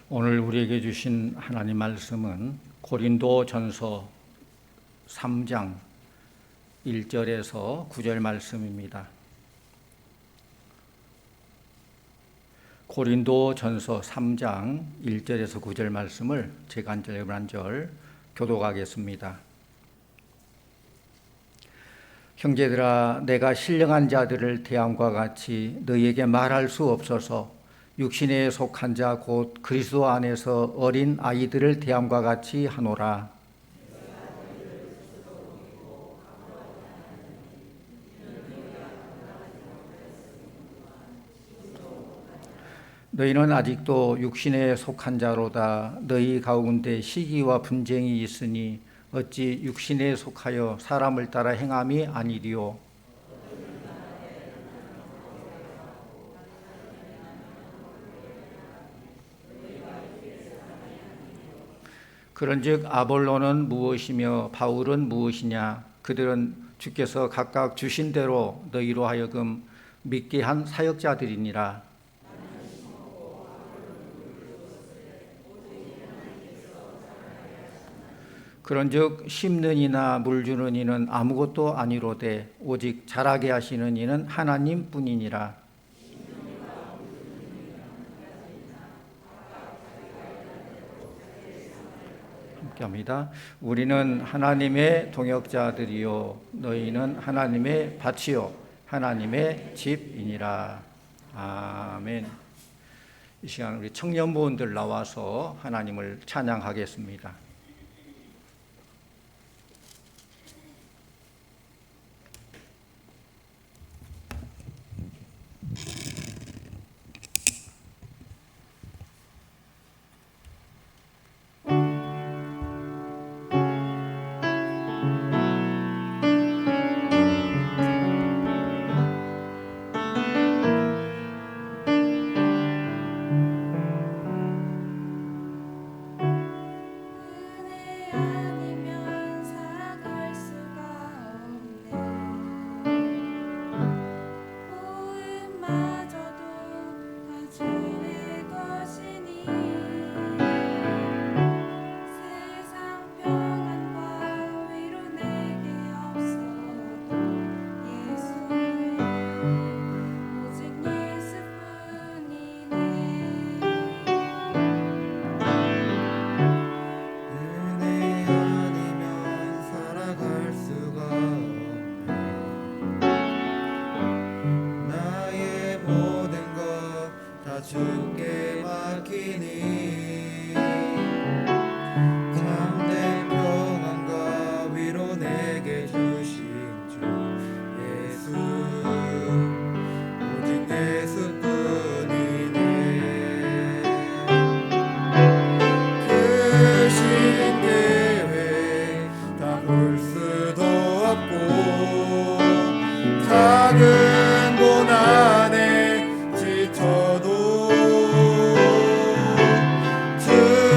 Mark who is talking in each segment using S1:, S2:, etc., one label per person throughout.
S1: 오늘 우리에게 주신 하나님 말씀은 고린도전서 3장 1절에서 9절 말씀입니다. 고린도전서 3장 1절에서 9절 말씀을 제가 한 절, 여러분 한 절 교독하겠습니다. 형제들아, 내가 신령한 자들을 대함과 같이 너희에게 말할 수 없어서 육신에 속한 자 곧 그리스도 안에서 어린 아이들을 대함과 같이 하노라. 너희는 아직도 육신에 속한 자로다. 너희 가운데 시기와 분쟁이 있으니 어찌 육신에 속하여 사람을 따라 행함이 아니리요. 그런즉 아볼로는 무엇이며 바울은 무엇이냐? 그들은 주께서 각각 주신 대로 너희로 하여금 믿게 한 사역자들이니라. 그런즉 심는 이나 물 주는 이는 아무것도 아니로되 오직 자라게 하시는 이는 하나님뿐이니라. 함께합니다. 우리는 하나님의 동역자들이요 너희는 하나님의 밭이요 하나님의 집이니라. 아멘. 이 시간 우리 청년부원들 나와서 하나님을 찬양하겠습니다.
S2: 주께 맡기니 참된 평안과 위로 내게 주신 주 예수 오직 예수뿐이네. 크신 계획 다 볼 수도 없고 작은 고난에 지쳐도 주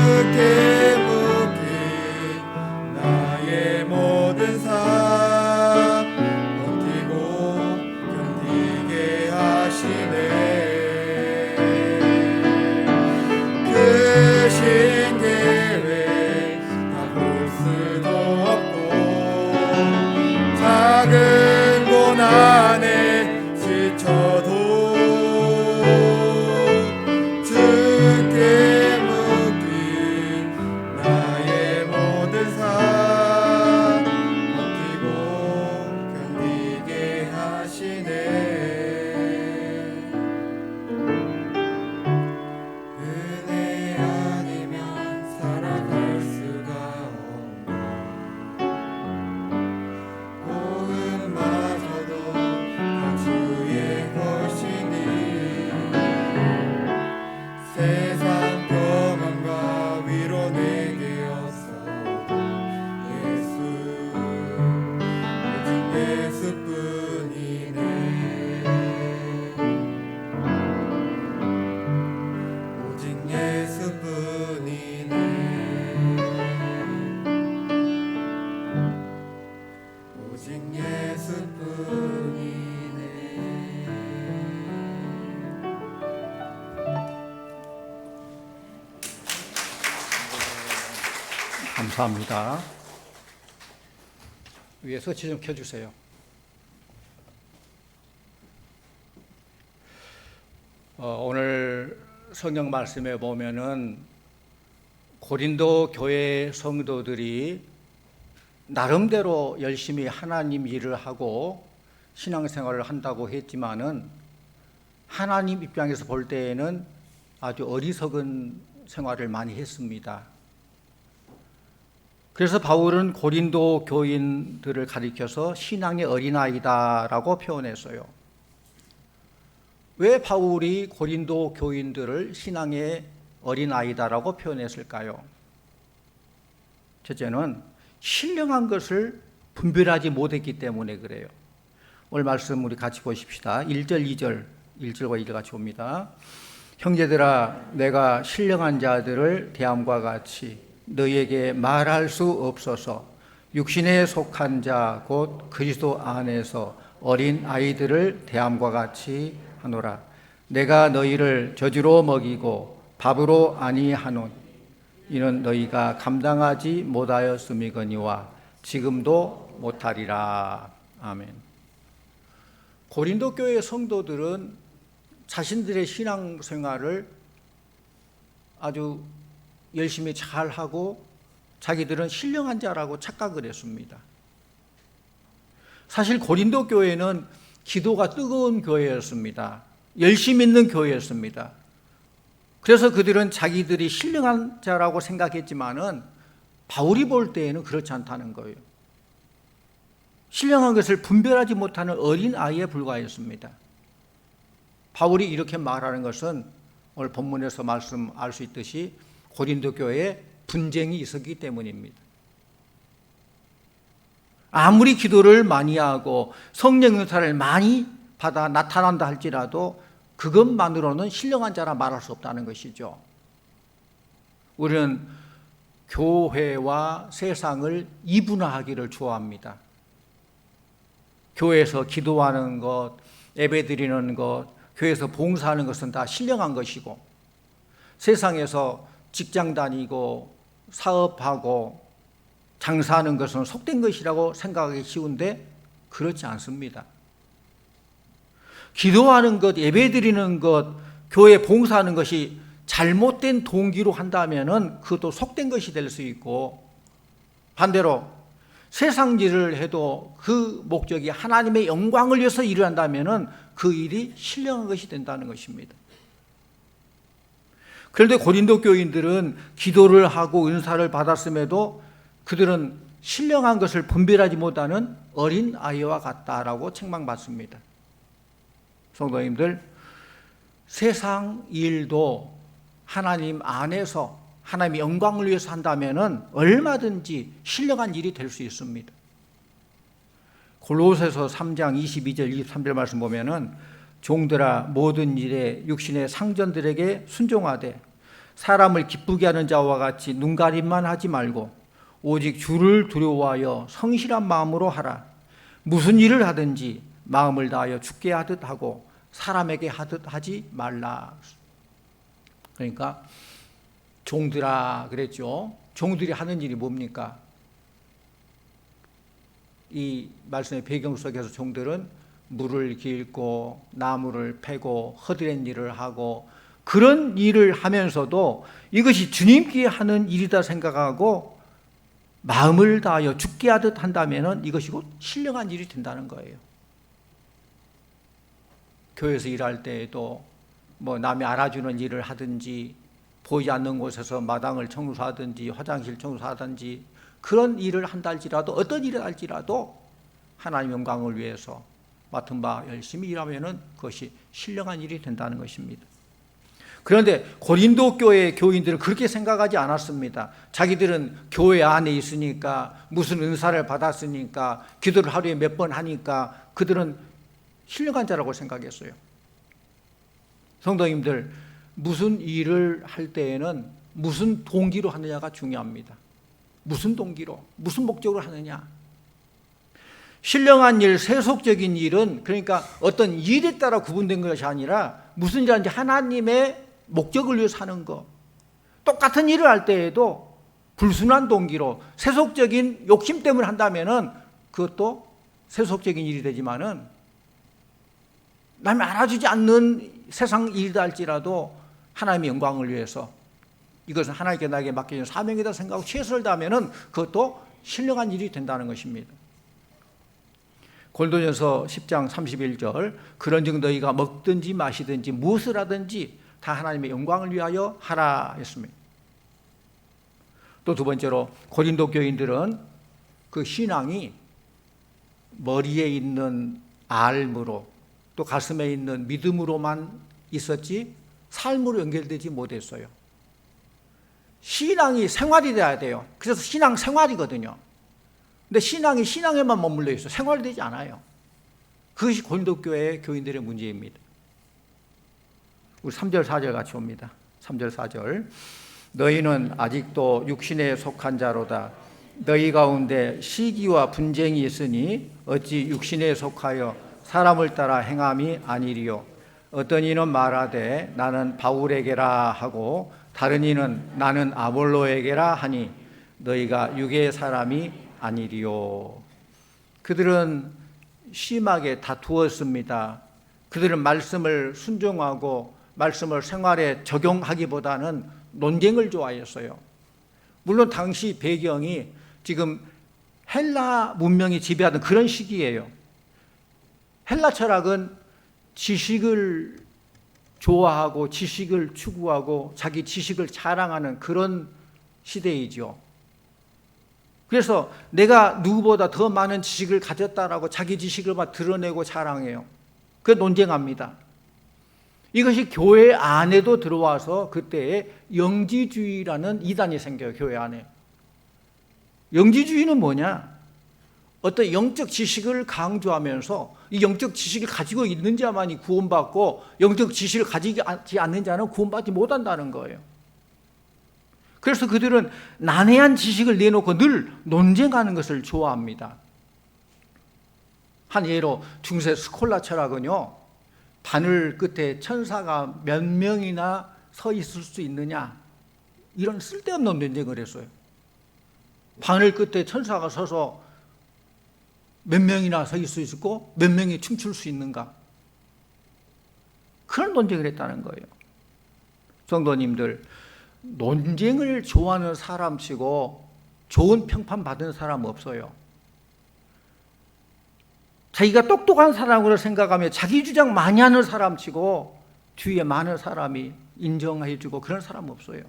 S1: 감사합니다. 위에 서치 좀 켜주세요. 오늘 성경 말씀에 보면은 고린도 교회 성도들이 나름대로 열심히 하나님 일을 하고 신앙생활을 한다고 했지만은 하나님 입장에서 볼 때에는 아주 어리석은 생활을 많이 했습니다. 그래서 바울은 고린도 교인들을 가리켜서 신앙의 어린아이다라고 표현했어요. 왜 바울이 고린도 교인들을 신앙의 어린아이다라고 표현했을까요? 첫째는 신령한 것을 분별하지 못했기 때문에 그래요. 오늘 말씀 우리 같이 보십시다. 1절, 2절, 1절과 2절 같이 봅니다. 형제들아, 내가 신령한 자들을 대함과 같이 너희에게 말할 수 없어서 육신에 속한 자 곧 그리스도 안에서 어린 아이들을 대함과 같이 하노라. 내가 너희를 저주로 먹이고 밥으로 아니하노니 이는 너희가 감당하지 못하였음이거니와 지금도 못하리라. 아멘. 고린도 교회 성도들은 자신들의 신앙생활을 아주 열심히 잘하고 자기들은 신령한 자라고 착각을 했습니다. 사실 고린도 교회는 기도가 뜨거운 교회였습니다. 열심 있는 교회였습니다. 그래서 그들은 자기들이 신령한 자라고 생각했지만은 바울이 볼 때에는 그렇지 않다는 거예요. 신령한 것을 분별하지 못하는 어린 아이에 불과했습니다. 바울이 이렇게 말하는 것은 오늘 본문에서 말씀 알 수 있듯이 고린도 교회에 분쟁이 있었기 때문입니다. 아무리 기도를 많이 하고 성령 은사를 많이 받아 나타난다 할지라도 그것만으로는 신령한 자라 말할 수 없다는 것이죠. 우리는 교회와 세상을 이분화하기를 좋아합니다. 교회에서 기도하는 것, 예배드리는 것, 교회에서 봉사하는 것은 다 신령한 것이고 세상에서 직장 다니고 사업하고 장사하는 것은 속된 것이라고 생각하기 쉬운데 그렇지 않습니다. 기도하는 것, 예배드리는 것, 교회 봉사하는 것이 잘못된 동기로 한다면은 그것도 속된 것이 될 수 있고 반대로 세상 일을 해도 그 목적이 하나님의 영광을 위해서 일을 한다면은 그 일이 신령한 것이 된다는 것입니다. 그런데 고린도 교인들은 기도를 하고 은사를 받았음에도 그들은 신령한 것을 분별하지 못하는 어린 아이와 같다라고 책망받습니다. 성도님들, 세상 일도 하나님 안에서 하나님의 영광을 위해서 한다면은 얼마든지 신령한 일이 될 수 있습니다. 골로새서 3장 22절 23절 말씀 보면은 종들아 모든 일에 육신의 상전들에게 순종하되 사람을 기쁘게 하는 자와 같이 눈가림만 하지 말고 오직 주를 두려워하여 성실한 마음으로 하라. 무슨 일을 하든지 마음을 다하여 주께 하듯 하고 사람에게 하듯 하지 말라. 그러니까 종들아 그랬죠. 종들이 하는 일이 뭡니까? 이 말씀의 배경 속에서 종들은 물을 길고 나무를 패고 허드렛 일을 하고 그런 일을 하면서도 이것이 주님께 하는 일이다 생각하고 마음을 다하여 죽게 하듯 한다면 이것이 곧 신령한 일이 된다는 거예요. 교회에서 일할 때에도 뭐 남이 알아주는 일을 하든지 보이지 않는 곳에서 마당을 청소하든지 화장실 청소하든지 그런 일을 한다 할지라도 어떤 일을 할지라도 하나님 영광을 위해서 맡은 바 열심히 일하면 그것이 신령한 일이 된다는 것입니다. 그런데 고린도 교회 교인들은 그렇게 생각하지 않았습니다. 자기들은 교회 안에 있으니까 무슨 은사를 받았으니까 기도를 하루에 몇 번 하니까 그들은 신령한 자라고 생각했어요. 성도님들, 무슨 일을 할 때에는 무슨 동기로 하느냐가 중요합니다. 무슨 동기로, 무슨 목적으로 하느냐. 신령한 일, 세속적인 일은 그러니까 어떤 일에 따라 구분된 것이 아니라 무슨 일인지 하나님의 목적을 위해서 하는 것. 똑같은 일을 할 때에도 불순한 동기로 세속적인 욕심 때문에 한다면은 그것도 세속적인 일이 되지만은 남이 알아주지 않는 세상 일이다 할지라도 하나님의 영광을 위해서 이것은 하나님께 나에게 맡겨진 사명이다 생각하고 최선을 다하면은 그것도 신령한 일이 된다는 것입니다. 고린도전서 10장 31절 그런즉 너희가 먹든지 마시든지 무엇을 하든지 다 하나님의 영광을 위하여 하라 했습니다. 또 두 번째로 고린도 교인들은 그 신앙이 머리에 있는 알므로 또 가슴에 있는 믿음으로만 있었지 삶으로 연결되지 못했어요. 신앙이 생활이 돼야 돼요. 그래서 신앙 생활이거든요. 근데 신앙이 신앙에만 머물러 있어요. 생활이 되지 않아요. 그것이 고린도 교회의 교인들의 문제입니다. 우리 3절 4절 같이 봅니다. 3절 4절 너희는 아직도 육신에 속한 자로다. 너희 가운데 시기와 분쟁이 있으니 어찌 육신에 속하여 사람을 따라 행함이 아니리요. 어떤 이는 말하되 나는 바울에게라 하고 다른 이는 나는 아볼로에게라 하니 너희가 육의 사람이 아니리요. 그들은 심하게 다투었습니다. 그들은 말씀을 순종하고 말씀을 생활에 적용하기보다는 논쟁을 좋아했어요. 물론 당시 배경이 지금 헬라 문명이 지배하던 그런 시기예요. 헬라 철학은 지식을 좋아하고 지식을 추구하고 자기 지식을 자랑하는 그런 시대이죠. 그래서 내가 누구보다 더 많은 지식을 가졌다라고 자기 지식을 막 드러내고 자랑해요. 그 논쟁합니다. 이것이 교회 안에도 들어와서 그때에 영지주의라는 이단이 생겨요. 교회 안에. 영지주의는 뭐냐? 어떤 영적 지식을 강조하면서 이 영적 지식을 가지고 있는 자만이 구원받고 영적 지식을 가지지 않는 자는 구원받지 못한다는 거예요. 그래서 그들은 난해한 지식을 내놓고 늘 논쟁하는 것을 좋아합니다. 한 예로 중세 스콜라 철학은요, 바늘 끝에 천사가 몇 명이나 서 있을 수 있느냐, 이런 쓸데없는 논쟁을 했어요. 바늘 끝에 천사가 서서 몇 명이나 서 있을 수 있고 몇 명이 춤출 수 있는가, 그런 논쟁을 했다는 거예요. 성도님들, 논쟁을 좋아하는 사람치고 좋은 평판 받은 사람 없어요. 자기가 똑똑한 사람으로 생각하며 자기 주장 많이 하는 사람치고 뒤에 많은 사람이 인정해주고 그런 사람 없어요.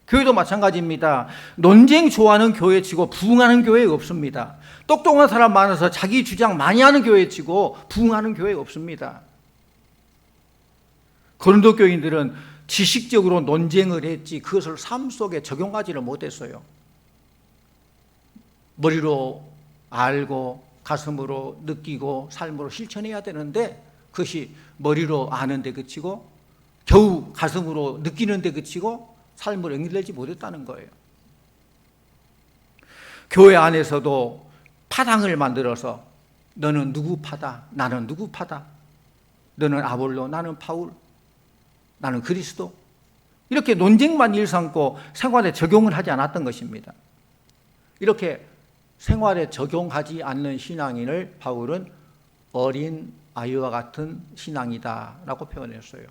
S1: 교회도 마찬가지입니다. 논쟁 좋아하는 교회치고 부흥하는 교회 없습니다. 똑똑한 사람 많아서 자기 주장 많이 하는 교회치고 부흥하는 교회 없습니다. 고린도 교인들은 지식적으로 논쟁을 했지 그것을 삶 속에 적용하지를 못했어요. 머리로 알고 가슴으로 느끼고 삶으로 실천해야 되는데 그것이 머리로 아는 데 그치고 겨우 가슴으로 느끼는 데 그치고 삶으로 연결되지 못했다는 거예요. 교회 안에서도 파당을 만들어서 너는 누구 파다, 나는 누구 파다, 너는 아볼로, 나는 바울, 나는 그리스도, 이렇게 논쟁만 일삼고 생활에 적용을 하지 않았던 것입니다. 이렇게 생활에 적용하지 않는 신앙인을 바울은 어린 아이와 같은 신앙이다라고 표현했어요.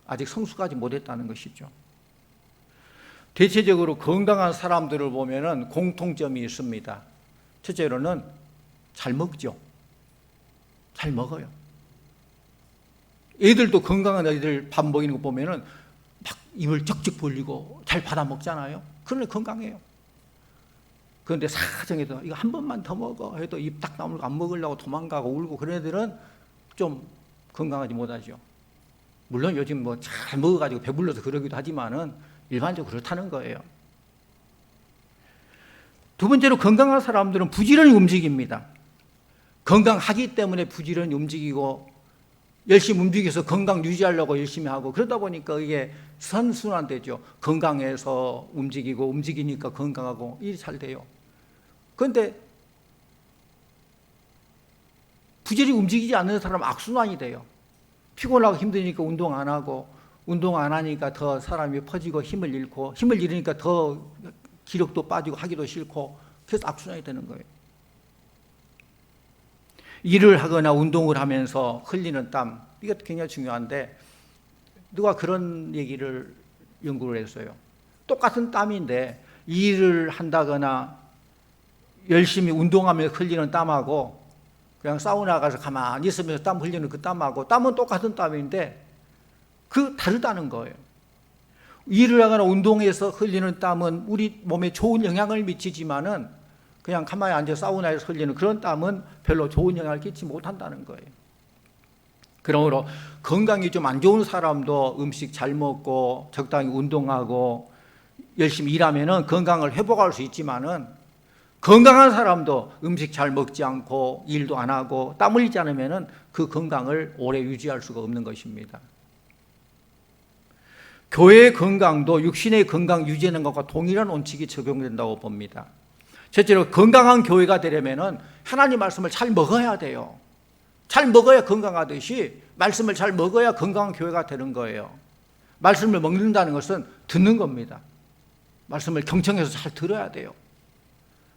S1: 아직 성숙하지 못했다는 것이죠. 대체적으로 건강한 사람들을 보면은 공통점이 있습니다. 첫째로는 잘 먹죠. 잘 먹어요. 애들도 건강한 애들 밥 먹이는 거 보면은 막 입을 쩍쩍 벌리고 잘 받아 먹잖아요. 그러면 건강해요. 그런데 사정해도 이거 한 번만 더 먹어 해도 입 딱 다물고 안 먹으려고 도망가고 울고 그런 애들은 좀 건강하지 못하죠. 물론 요즘 뭐 잘 먹어가지고 배불러서 그러기도 하지만은 일반적으로 그렇다는 거예요. 두 번째로 건강한 사람들은 부지런히 움직입니다. 건강하기 때문에 부지런히 움직이고 열심히 움직여서 건강 유지하려고 열심히 하고 그러다 보니까 이게 선순환되죠. 건강해서 움직이고 움직이니까 건강하고 일이 잘 돼요. 그런데 부지런히 움직이지 않는 사람은 악순환이 돼요. 피곤하고 힘드니까 운동 안 하고 운동 안 하니까 더 사람이 퍼지고 힘을 잃고, 힘을 잃으니까 더 기력도 빠지고 하기도 싫고, 그래서 악순환이 되는 거예요. 일을 하거나 운동을 하면서 흘리는 땀, 이것도 굉장히 중요한데, 누가 그런 얘기를 연구를 했어요. 똑같은 땀인데 일을 한다거나 열심히 운동하며 흘리는 땀하고 그냥 사우나 가서 가만히 있으면서 땀 흘리는 그 땀하고, 땀은 똑같은 땀인데 다르다는 거예요. 일을 하거나 운동해서 흘리는 땀은 우리 몸에 좋은 영향을 미치지만은 그냥 가만히 앉아 사우나에서 흘리는 그런 땀은 별로 좋은 영향을 끼치지 못한다는 거예요. 그러므로 건강이 좀 안 좋은 사람도 음식 잘 먹고 적당히 운동하고 열심히 일하면은 건강을 회복할 수 있지만은, 건강한 사람도 음식 잘 먹지 않고 일도 안 하고 땀 흘리지 않으면은 그 건강을 오래 유지할 수가 없는 것입니다. 교회의 건강도 육신의 건강 유지하는 것과 동일한 원칙이 적용된다고 봅니다. 첫째로 건강한 교회가 되려면은 하나님 말씀을 잘 먹어야 돼요. 잘 먹어야 건강하듯이 말씀을 잘 먹어야 건강한 교회가 되는 거예요. 말씀을 먹는다는 것은 듣는 겁니다. 말씀을 경청해서 잘 들어야 돼요.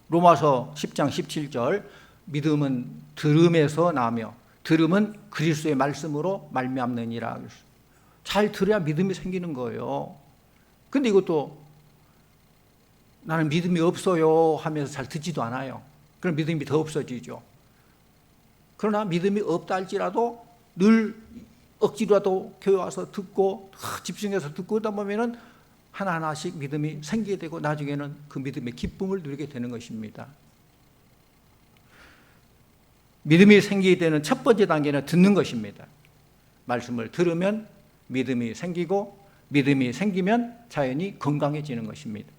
S1: 로마서 10장 17절, 믿음은 들음에서 나며 들음은 그리스도의 말씀으로 말미암느니라. 잘 들어야 믿음이 생기는 거예요. 근데 이것도 나는 믿음이 없어요 하면서 잘 듣지도 않아요. 그럼 믿음이 더 없어지죠. 그러나 믿음이 없다 할지라도 늘 억지로라도 교회 와서 듣고 집중해서 듣고 그러다 보면은 하나하나씩 믿음이 생기게 되고 나중에는 그 믿음의 기쁨을 누리게 되는 것입니다. 믿음이 생기게 되는 첫 번째 단계는 듣는 것입니다. 말씀을 들으면 믿음이 생기고, 믿음이 생기면 자연히 건강해지는 것입니다.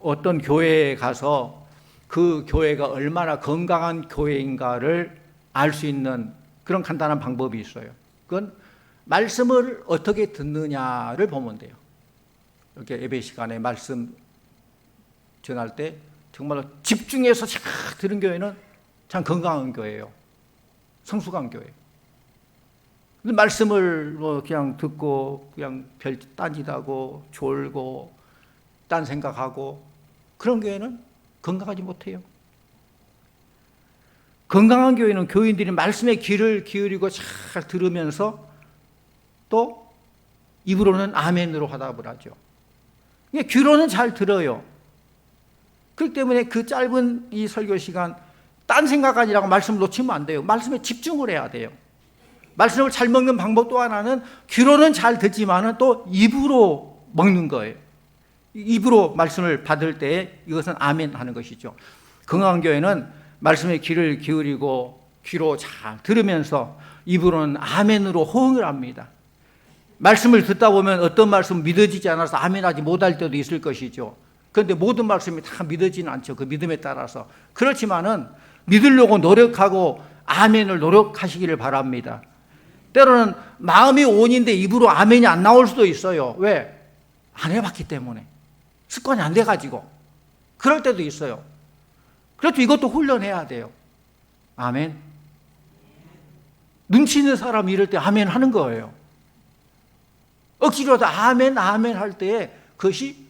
S1: 어떤 교회에 가서 그 교회가 얼마나 건강한 교회인가를 알 수 있는 그런 간단한 방법이 있어요. 그건 말씀을 어떻게 듣느냐를 보면 돼요. 이렇게 예배 시간에 말씀 전할 때 정말로 집중해서 쫙 들은 교회는 참 건강한 교회예요. 성숙한 교회. 근데 말씀을 뭐 그냥 듣고 그냥 별 딴짓하고 졸고 딴 생각하고 그런 교회는 건강하지 못해요. 건강한 교회는 교인들이 말씀에 귀를 기울이고 잘 들으면서 또 입으로는 아멘으로 화답을 하죠. 귀로는 잘 들어요. 그렇기 때문에 그 짧은 이 설교 시간 딴 생각 아니라고 말씀을 놓치면 안 돼요. 말씀에 집중을 해야 돼요. 말씀을 잘 먹는 방법 또 하나는 귀로는 잘 듣지만은 또 입으로 먹는 거예요. 입으로 말씀을 받을 때 이것은 아멘 하는 것이죠. 건강한 교회는 말씀에 귀를 기울이고 귀로 잘 들으면서 입으로는 아멘으로 호응을 합니다. 말씀을 듣다 보면 어떤 말씀은 믿어지지 않아서 아멘하지 못할 때도 있을 것이죠. 그런데 모든 말씀이 다 믿어지는 않죠. 그 믿음에 따라서. 그렇지만은 믿으려고 노력하고 아멘을 노력하시기를 바랍니다. 때로는 마음이 온인데 입으로 아멘이 안 나올 수도 있어요. 왜? 안 해봤기 때문에. 습관이 안 돼가지고. 그럴 때도 있어요. 그래도 이것도 훈련해야 돼요. 아멘. 눈치 있는 사람이 이럴 때 아멘 하는 거예요. 억지로도 아멘 아멘 할 때 그것이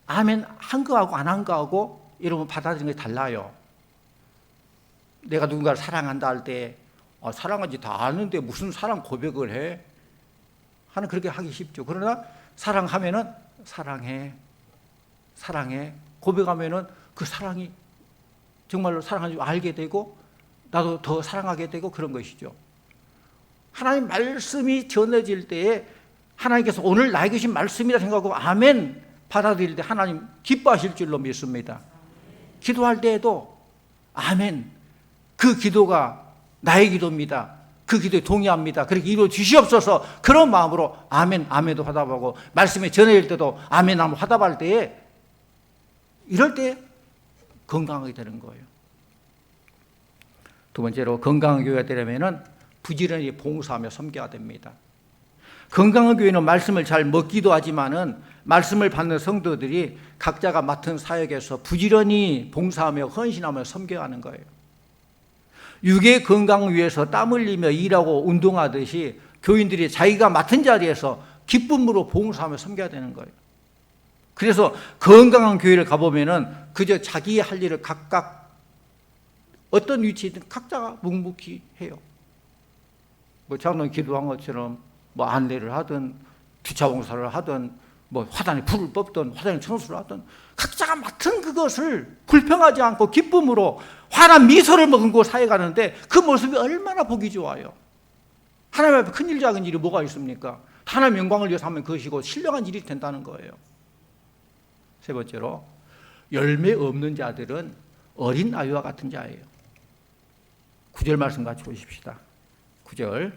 S1: 아멘 한 거하고 안 한 거하고 여러분 받아들이는 게 달라요. 내가 누군가를 사랑한다 할 때 사랑한지 다 아는데 무슨 사랑 고백을 해? 하는 그렇게 하기 쉽죠. 그러나 사랑하면은 사랑해 고백하면은 그 사랑이 정말로 사랑하는 줄 알게 되고 나도 더 사랑하게 되고 그런 것이죠. 하나님 말씀이 전해질 때에 하나님께서 오늘 나에게 주신 말씀이라 생각하고 아멘 받아들일 때 하나님 기뻐하실 줄로 믿습니다. 기도할 때에도 아멘, 그 기도가 나의 기도입니다. 그 기도에 동의합니다. 그렇게 이루어 주시옵소서. 그런 마음으로 아멘, 아멘도 화답하고 말씀에 전해질 때도 아멘, 아멘 화답할 때에 이럴 때 건강하게 되는 거예요. 두 번째로 건강한 교회가 되려면 부지런히 봉사하며 섬겨야 됩니다. 건강한 교회는 말씀을 잘 먹기도 하지만은 말씀을 받는 성도들이 각자가 맡은 사역에서 부지런히 봉사하며 헌신하며 섬겨야 하는 거예요. 육의 건강을 위해서 땀 흘리며 일하고 운동하듯이 교인들이 자기가 맡은 자리에서 기쁨으로 봉사하며 섬겨야 되는 거예요. 그래서 건강한 교회를 가보면은 그저 자기 할 일을 각각 어떤 위치이든 각자가 묵묵히 해요. 뭐 장로님 기도한 것처럼 뭐 안내를 하든 주차 봉사를 하든 뭐 화단에 불을 뽑든 화단에 청소를 하든 각자가 맡은 그것을 불평하지 않고 기쁨으로 환한 미소를 머금고 살아가는데 그 모습이 얼마나 보기 좋아요. 하나님 앞에 큰일 작은 일이 뭐가 있습니까? 하나님 영광을 위해서 하면 그것이고 신령한 일이 된다는 거예요. 세 번째로 열매 없는 자들은 어린 아이와 같은 자예요. 9절 말씀 같이 보십시다. 9절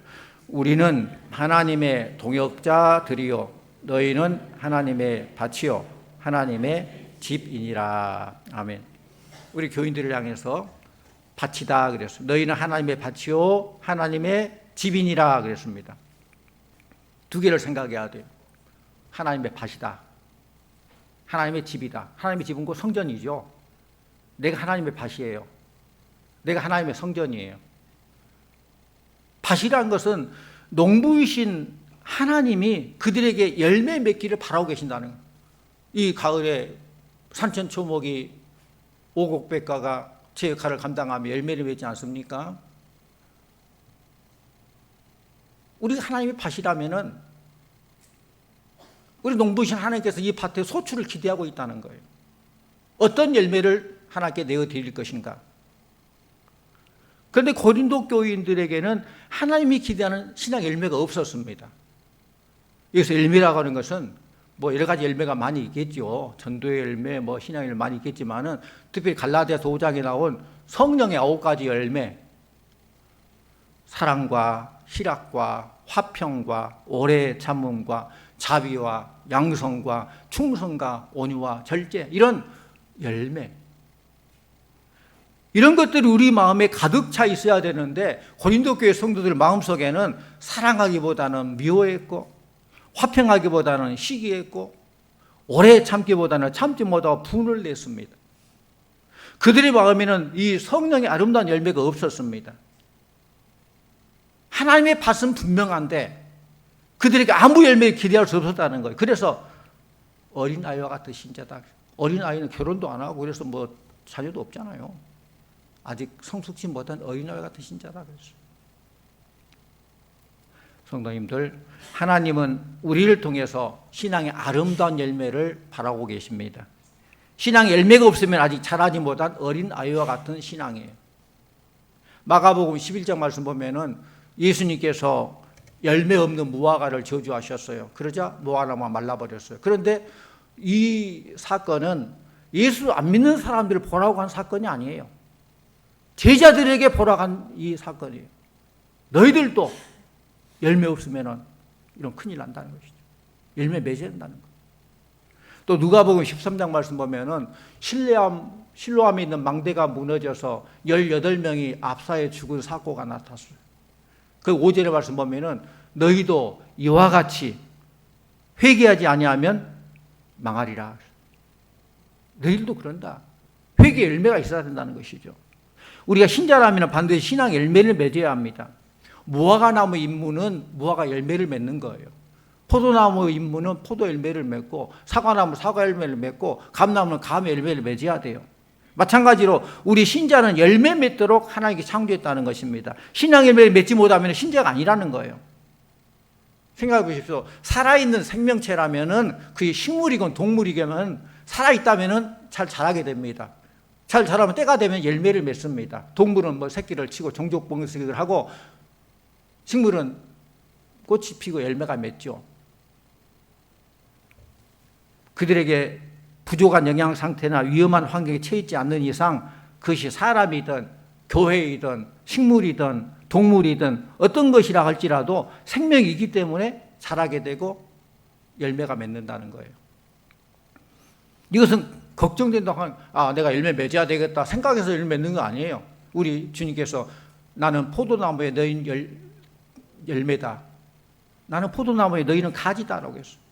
S1: 우리는 하나님의 동역자들이요 너희는 하나님의 밭이요 하나님의 집이니라. 아멘. 우리 교인들을 향해서 밭이다 그랬습니다. 너희는 하나님의 밭이요 하나님의 집이니라 그랬습니다. 두 개를 생각해야 돼요. 하나님의 밭이다. 하나님의 집이다. 하나님의 집은 곧 성전이죠. 내가 하나님의 밭이에요. 내가 하나님의 성전이에요. 밭이라는 것은 농부이신 하나님이 그들에게 열매 맺기를 바라고 계신다는 거예요. 이 가을에 산천초목이 오곡백과가 제 역할을 감당하며 열매를 맺지 않습니까? 우리가 하나님의 밭이라면은 우리 농부이신 하나님께서 이 밭에 소출을 기대하고 있다는 거예요. 어떤 열매를 하나님께 내어드릴 것인가? 그런데 고린도 교인들에게는 하나님이 기대하는 신앙 열매가 없었습니다. 여기서 열매라고 하는 것은 뭐 여러 가지 열매가 많이 있겠죠. 전도의 열매, 뭐 신앙 열매 많이 있겠지만은 특별히 갈라디아서 5장에 나온 성령의 9가지 열매, 사랑과 희락과 화평과 오래 참음과 자비와 양성과 충성과 온유와 절제, 이런 열매, 이런 것들이 우리 마음에 가득 차 있어야 되는데 고린도 교회 성도들 마음속에는 사랑하기보다는 미워했고 화평하기보다는 시기했고 오래 참기보다는 참지 못하고 분을 냈습니다. 그들의 마음에는 이 성령의 아름다운 열매가 없었습니다. 하나님의 밭은 분명한데 그들에게 아무 열매를 기대할 수 없었다는 거예요. 그래서 어린아이와 같은 신자다. 어린아이는 결혼도 안 하고 그래서 뭐 자녀도 없잖아요. 아직 성숙지 못한 어린아이 같은 신자다 그랬어요. 성도님들, 하나님은 우리를 통해서 신앙의 아름다운 열매를 바라고 계십니다. 신앙의 열매가 없으면 아직 자라지 못한 어린아이와 같은 신앙이에요. 마가복음 11장 말씀 보면은 예수님께서 열매 없는 무화과를 저주하셨어요. 그러자 무화과나무가 말라버렸어요. 그런데 이 사건은 예수 안 믿는 사람들을 보라고 한 사건이 아니에요. 제자들에게 보라고 한 이 사건이에요. 너희들도 열매 없으면 이런 큰일 난다는 것이죠. 열매 맺어야 된다는 거예요. 또 누가복음 13장 말씀 보면은 실로암에 있는 망대가 무너져서 18명이 압사해 죽은 사고가 나타났어요. 그 5절의 말씀 보면은 너희도 이와 같이 회개하지 아니하면 망하리라. 너희들도 그런다. 회개 열매가 있어야 된다는 것이죠. 우리가 신자라면 반드시 신앙 열매를 맺어야 합니다. 무화과 나무 임무는 무화과 열매를 맺는 거예요. 포도나무 임무는 포도 열매를 맺고 사과나무 사과 열매를 맺고 감나무는 감 열매를 맺어야 돼요. 마찬가지로 우리 신자는 열매 맺도록 하나님께 창조했다는 것입니다. 신앙 열매를 맺지 못하면 신자가 아니라는 거예요. 생각해 보십시오. 살아있는 생명체라면은 그게 식물이건 동물이건 살아있다면은 잘 자라게 됩니다. 잘 자라면 때가 되면 열매를 맺습니다. 동물은 뭐 새끼를 치고 종족번식을 하고 식물은 꽃이 피고 열매가 맺죠. 그들에게 부족한 영양 상태나 위험한 환경에 처해 있지 않는 이상 그것이 사람이든 교회이든 식물이든 동물이든 어떤 것이라 할지라도 생명이 있기 때문에 자라게 되고 열매가 맺는다는 거예요. 이것은 걱정된다고 하면 내가 열매 맺어야 되겠다 생각해서 열매 맺는 거 아니에요. 우리 주님께서 나는 포도나무에 너희는 열매다. 나는 포도나무에 너희는 가지다라고 했어요.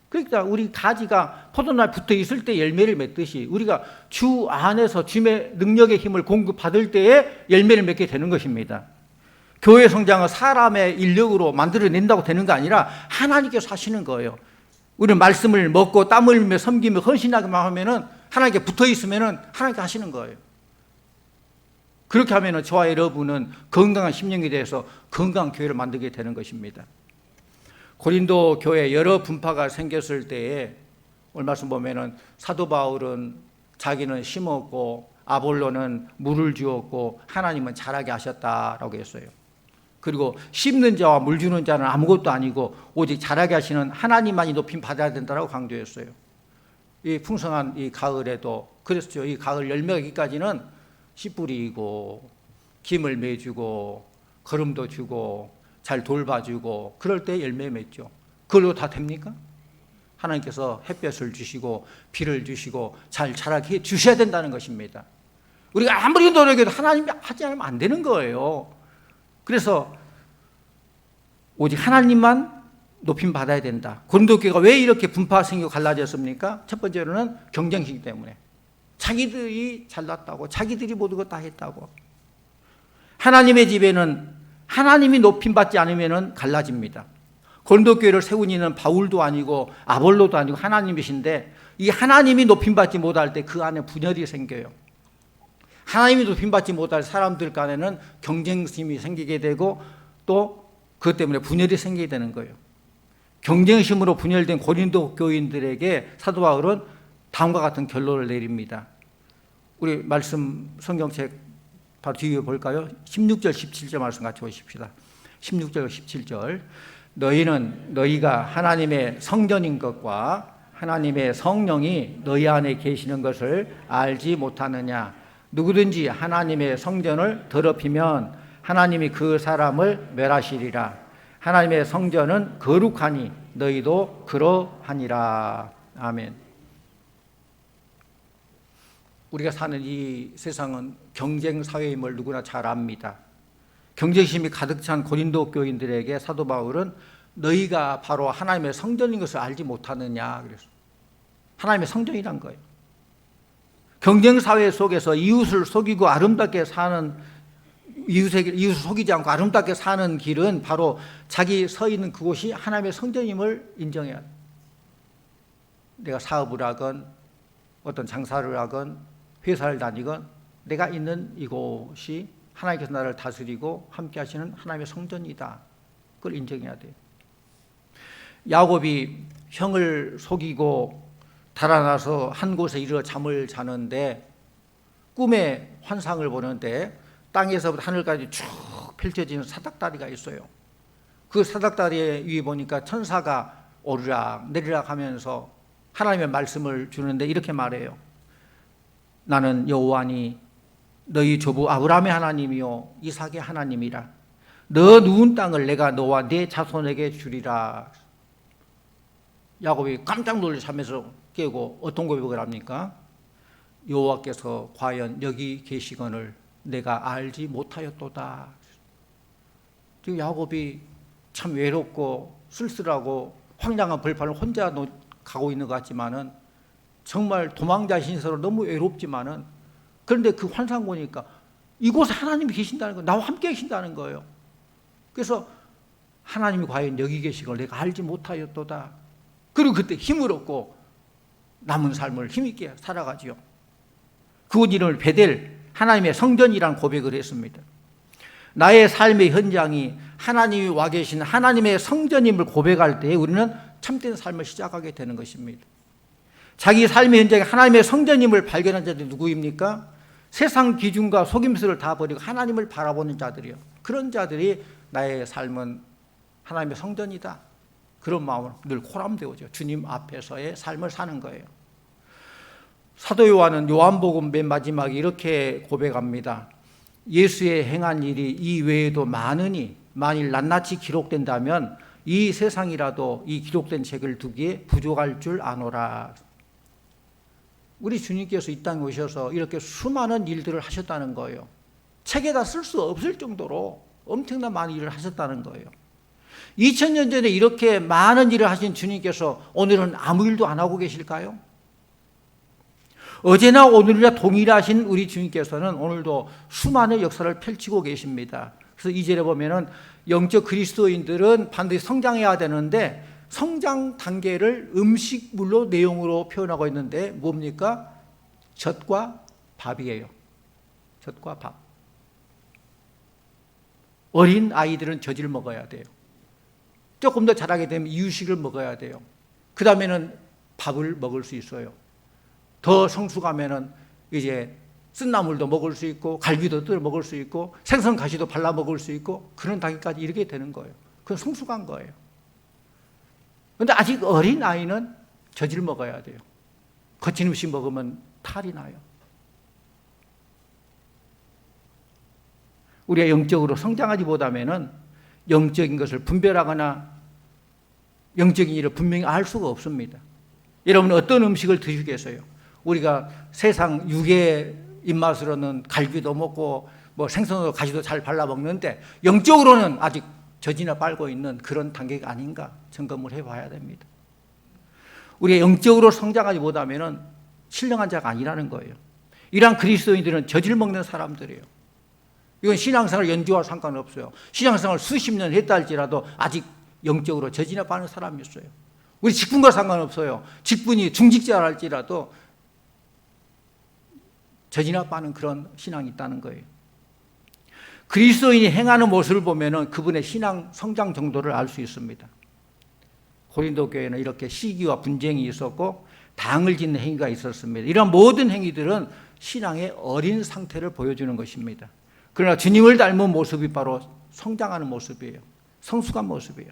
S1: 그러니까 우리 가지가 포도나무에 붙어 있을 때 열매를 맺듯이 우리가 주 안에서 주님의 능력의 힘을 공급받을 때에 열매를 맺게 되는 것입니다. 교회 성장은 사람의 인력으로 만들어낸다고 되는 거 아니라 하나님께서 하시는 거예요. 우리는 말씀을 먹고 땀을 흘리며 섬기며 헌신하기만 하면은, 하나님께 붙어 있으면은 하나님께 하시는 거예요. 그렇게 하면은 저와 여러분은 건강한 심령이 돼서 건강한 교회를 만들게 되는 것입니다. 고린도 교회 여러 분파가 생겼을 때에 오늘 말씀 보면은 사도 바울은 자기는 심었고 아볼로는 물을 주었고 하나님은 자라게 하셨다라고 했어요. 그리고 심는 자와 물 주는 자는 아무것도 아니고 오직 자라게 하시는 하나님만이 높임 받아야 된다라고 강조했어요. 이 풍성한 이 가을에도 그랬죠. 이 가을 열매기까지는 씨 뿌리고 김을 매주고 거름도 주고 잘 돌봐주고 그럴 때 열매 맺죠. 그걸로 다 됩니까? 하나님께서 햇볕을 주시고 비를 주시고 잘 자라게 해 주셔야 된다는 것입니다. 우리가 아무리 노력해도 하나님이 하지 않으면 안 되는 거예요. 그래서 오직 하나님만 높임 받아야 된다. 고린도 교회가 왜 이렇게 분파 생기고 갈라졌습니까? 첫 번째로는 경쟁심 때문에. 자기들이 잘났다고, 자기들이 모든 것 다 했다고. 하나님의 집에는 하나님이 높임 받지 않으면 갈라집니다. 고린도 교회를 세운 이는 바울도 아니고 아볼로도 아니고 하나님이신데, 이 하나님이 높임 받지 못할 때 그 안에 분열이 생겨요. 하나님이 높임 받지 못할 사람들 간에는 경쟁심이 생기게 되고 또 그것 때문에 분열이 생기게 되는 거예요. 경쟁심으로 분열된 고린도 교인들에게 사도 바울은 다음과 같은 결론을 내립니다. 우리 말씀 성경책 바로 뒤에 볼까요? 16절 17절 말씀 같이 보십시다. 16절 17절. 너희는 너희가 하나님의 성전인 것과 하나님의 성령이 너희 안에 계시는 것을 알지 못하느냐. 누구든지 하나님의 성전을 더럽히면 하나님이 그 사람을 멸하시리라. 하나님의 성전은 거룩하니 너희도 그러하니라. 아멘. 우리가 사는 이 세상은 경쟁 사회임을 누구나 잘 압니다. 경쟁심이 가득 찬 고린도 교인들에게 사도 바울은 너희가 바로 하나님의 성전인 것을 알지 못하느냐 그랬어요. 하나님의 성전이란 거예요. 경쟁 사회 속에서 이웃을 속이고 아름답게 사는, 이웃을 속이지 않고 아름답게 사는 길은 바로 자기 서 있는 그곳이 하나님의 성전임을 인정해야 돼요. 내가 사업을 하건 어떤 장사를 하건 회사를 다니건 내가 있는 이곳이 하나님께서 나를 다스리고 함께 하시는 하나님의 성전이다. 그걸 인정해야 돼요. 야곱이 형을 속이고 달아나서 한 곳에 이르러 잠을 자는데 꿈에 환상을 보는데 땅에서부터 하늘까지 쭉 펼쳐지는 사닥다리가 있어요. 그 사닥다리 위에 보니까 천사가 오르락 내리락 하면서 하나님의 말씀을 주는데 이렇게 말해요. 나는 여호와니 너희 조부 아브라함의 하나님이요 이삭의 하나님이라. 너 누운 땅을 내가 너와 네 자손에게 주리라. 야곱이 깜짝 놀라 잠에서 깨고 어떤 고백을 합니까? 여호와께서 과연 여기 계시거늘 내가 알지 못하였도다. 지금 야곱이 참 외롭고 쓸쓸하고 황량한 벌판을 혼자 가고 있는 것 같지만은 정말 도망자 신세로 너무 외롭지만은 그런데 그 환상 보니까 이곳에 하나님이 계신다는 거, 나와 함께 계신다는 거예요. 그래서 하나님이 과연 여기 계시걸 내가 알지 못하였도다. 그리고 그때 힘을 얻고 남은 삶을 힘있게 살아가지요. 그곳 이름을 베델, 하나님의 성전이라는 고백을 했습니다. 나의 삶의 현장이 하나님이 와 계신 하나님의 성전임을 고백할 때 우리는 참된 삶을 시작하게 되는 것입니다. 자기 삶의 현장이 하나님의 성전임을 발견한 자들이 누구입니까? 세상 기준과 속임수를 다 버리고 하나님을 바라보는 자들이요. 그런 자들이 나의 삶은 하나님의 성전이다. 그런 마음으로 늘 코람되어져 주님 앞에서의 삶을 사는 거예요. 사도 요한은 요한복음 맨 마지막에 이렇게 고백합니다. 예수의 행한 일이 이 외에도 많으니 만일 낱낱이 기록된다면 이 세상이라도 이 기록된 책을 두기에 부족할 줄 아노라. 우리 주님께서 이 땅에 오셔서 이렇게 수많은 일들을 하셨다는 거예요. 책에다 쓸 수 없을 정도로 엄청난 많은 일을 하셨다는 거예요. 2000년 전에 이렇게 많은 일을 하신 주님께서 오늘은 아무 일도 안 하고 계실까요? 어제나 오늘이나 동일하신 우리 주님께서는 오늘도 수많은 역사를 펼치고 계십니다. 그래서 2절에 보면은 영적 그리스도인들은 반드시 성장해야 되는데 성장 단계를 음식물로 내용으로 표현하고 있는데 뭡니까? 젖과 밥이에요. 젖과 밥. 어린 아이들은 젖을 먹어야 돼요. 조금 더 자라게 되면 이유식을 먹어야 돼요. 그 다음에는 밥을 먹을 수 있어요. 더 성숙하면은 이제 쓴나물도 먹을 수 있고 갈비도 뜯어 먹을 수 있고 생선 가시도 발라 먹을 수 있고 그런 단계까지 이르게 되는 거예요. 그건 성숙한 거예요. 그런데 아직 어린 아이는 젖을 먹어야 돼요. 거친 음식 먹으면 탈이 나요. 우리가 영적으로 성장하지 못하면은 영적인 것을 분별하거나 영적인 일을 분명히 알 수가 없습니다. 여러분 어떤 음식을 드시겠어요? 우리가 세상 육의 입맛으로는 갈비도 먹고 뭐 생선으로 가시도 잘 발라 먹는데 영적으로는 아직 젖이나 빨고 있는 그런 단계가 아닌가 점검을 해봐야 됩니다. 우리가 영적으로 성장하지 못하면은 신령한 자가 아니라는 거예요. 이러한 그리스도인들은 젖을 먹는 사람들이에요. 이건 신앙생활 연주와 상관없어요. 신앙생활 수십 년 했다 할지라도 아직 영적으로 젖이나 빠는 사람이 있어요. 우리 직분과 상관없어요. 직분이 중직자라 할지라도 젖이나 빠는 그런 신앙이 있다는 거예요. 그리스도인이 행하는 모습을 보면은 그분의 신앙 성장 정도를 알 수 있습니다. 고린도 교회는 이렇게 시기와 분쟁이 있었고 당을 짓는 행위가 있었습니다. 이런 모든 행위들은 신앙의 어린 상태를 보여주는 것입니다. 그러나 주님을 닮은 모습이 바로 성장하는 모습이에요. 성숙한 모습이에요.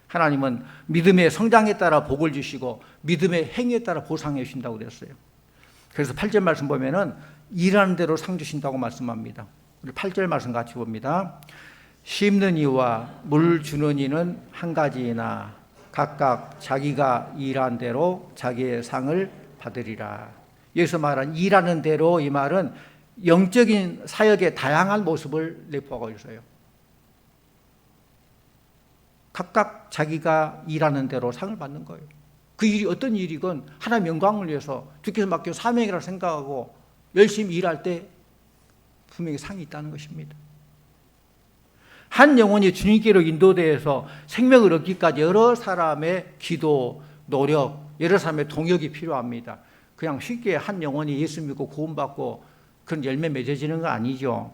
S1: 하나님은 믿음의 성장에 따라 복을 주시고 믿음의 행위에 따라 보상해 주신다고 그랬어요. 그래서 8절 말씀 보면은 일하는 대로 상 주신다고 말씀합니다. 우리 8절 말씀 같이 봅니다. 심는 이와 물 주는 이는 한 가지이나 각각 자기가 일한 대로 자기의 상을 받으리라. 여기서 말한 일하는 대로 이 말은 영적인 사역의 다양한 모습을 내포하고 있어요. 각각 자기가 일하는 대로 상을 받는 거예요. 그 일이 어떤 일이건 하나님 영광을 위해서 주께서 맡긴 사명이라고 생각하고 열심히 일할 때 분명히 상이 있다는 것입니다. 한 영혼이 주님께로 인도되어서 생명을 얻기까지 여러 사람의 기도, 노력, 여러 사람의 동역이 필요합니다. 그냥 쉽게 한 영혼이 예수 믿고 구원받고 그런 열매 맺어지는 거 아니죠.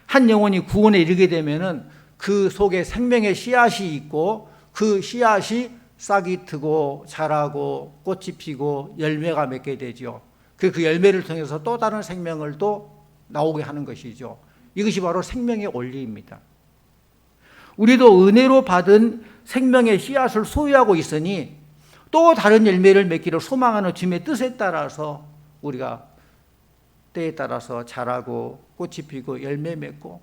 S1: 한 영혼이 구원에 이르게 되면은 그 속에 생명의 씨앗이 있고 그 씨앗이 싹이 트고 자라고 꽃이 피고 열매가 맺게 되죠. 그 열매를 통해서 또 다른 생명을 또 나오게 하는 것이죠. 이것이 바로 생명의 원리입니다. 우리도 은혜로 받은 생명의 씨앗을 소유하고 있으니 또 다른 열매를 맺기를 소망하는 주님의 뜻에 따라서 우리가 때에 따라서 자라고 꽃이 피고 열매 맺고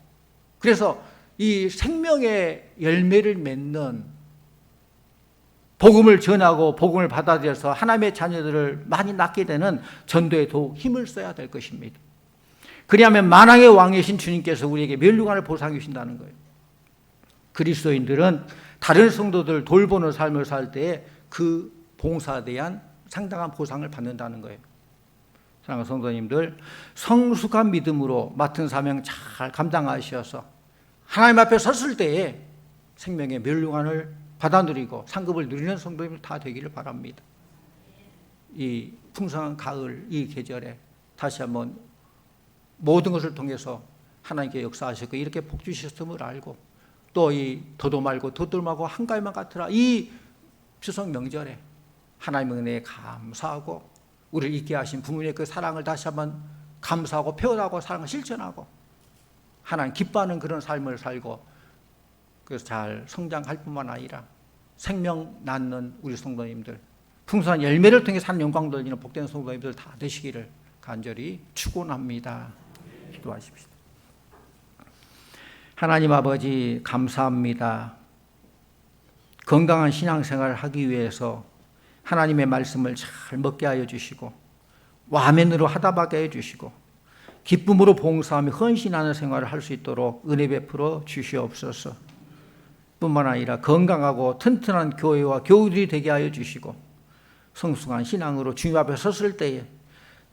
S1: 그래서 이 생명의 열매를 맺는 복음을 전하고 복음을 받아들여서 하나님의 자녀들을 많이 낳게 되는 전도에 더욱 힘을 써야 될 것입니다. 그리하면 만왕의 왕이신 주님께서 우리에게 멸류관을 보상해 주신다는 거예요. 그리스도인들은 다른 성도들 돌보는 삶을 살 때에 그 봉사에 대한 상당한 보상을 받는다는 거예요. 사랑하는 성도님들, 성숙한 믿음으로 맡은 사명 잘 감당하셔서 하나님 앞에 섰을 때에 생명의 멸류관을 받아 누리고 상급을 누리는 성도님들 다 되기를 바랍니다. 이 풍성한 가을 이 계절에 다시 한번 모든 것을 통해서 하나님께 역사하셨고 이렇게 복 주셨음을 알고 또 이 더도 말고 더들마고 한가위만 같으라 이 추석 명절에 하나님의 은혜에 감사하고 우리를 있게 하신 부모님의 그 사랑을 다시 한번 감사하고 표현하고 사랑을 실천하고 하나님 기뻐하는 그런 삶을 살고 그래서 잘 성장할 뿐만 아니라 생명 낳는 우리 성도님들 풍성한 열매를 통해 산 영광 돌리는 복된 성도님들 다 되시기를 간절히 축원합니다. 기도하십시다. 하나님 아버지 감사합니다. 건강한 신앙생활을 하기 위해서 하나님의 말씀을 잘 먹게 하여 주시고 와멘으로 하다하게 해주시고 기쁨으로 봉사하며 헌신하는 생활을 할 수 있도록 은혜 베풀어 주시옵소서. 뿐만 아니라 건강하고 튼튼한 교회와 교우들이 되게 하여 주시고 성숙한 신앙으로 주님 앞에 섰을 때에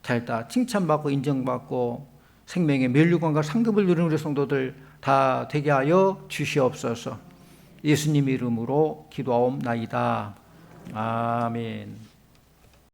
S1: 잘 다 칭찬받고 인정받고 생명의 면류관과 상급을 누리는 우리 성도들 다 되게 하여 주시옵소서. 예수님 이름으로 기도하옵나이다. 아멘.